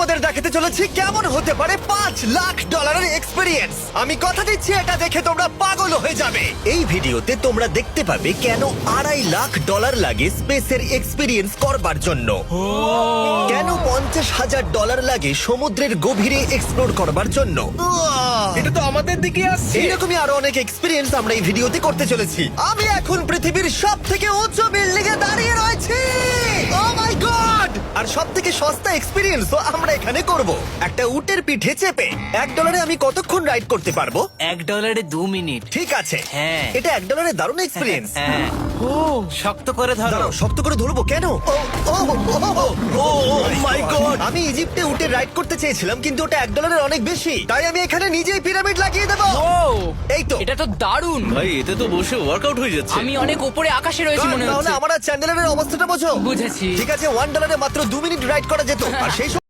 তোমাদের দেখাতে চলেছি কেমন হতে পারে $5 লাখ এক্সপিরিয়েন্স। আমি কথা দিচ্ছি এটা দেখে তোমরা পাগল হয়ে যাবে। এই ভিডিওতে তোমরা দেখতে পাবে কেন $2.5 লাখ লাগে স্পেসের এক্সপিরিয়েন্স করবার জন্য, কেন $50,000 লাগে সমুদ্রের গভীরে এক্সপ্লোর করবার জন্য। এটা তো আমাদের দিকে আসছে। এইরকমই আরো অনেক এক্সপিরিয়েন্স আমরা এই ভিডিওতে করতে চলেছি। আমি এখন পৃথিবীর সব থেকে উঁচু বিল্ডিং এ দাঁড়িয়ে রয়েছি। ও মাই গড! আর সব থেকে সস্তা এক্সপিরিয়েন্সও আমরা এখানে করব, একটা উটের পিঠে চেপে। $1 আমি কতক্ষণ রাইড করতে পারবো? $1 2 মিনিট। ঠিক আছে, হ্যাঁ। এটা $1 দারুণ এক্সপিরিয়েন্স। হ্যাঁ। শক্ত করে ধরো। দাঁড়াও, শক্ত করে ধরবো কেন? মাই গড! আমি ইজিপ্টে উটে রাইড করতে চেয়েছিলাম, কিন্তু ওটা $1 অনেক বেশি, তাই আমি এখানে নিজেই পিরামিড লাগিয়ে দেবো। এই তো। এটা তো দারুণ। ভাই এতে তো বসে ওয়ার্কআউট হয়ে যাচ্ছে। আমি অনেক উপরে আকাশে রয়েছি মনে তাহলে হচ্ছে। আমার আর চ্যান্ডেলের অবস্থাটা বোঝো। বুঝেছি। ঠিক আছে, $1 মাত্র 2 মিনিট রাইড করা যেত, আর সেই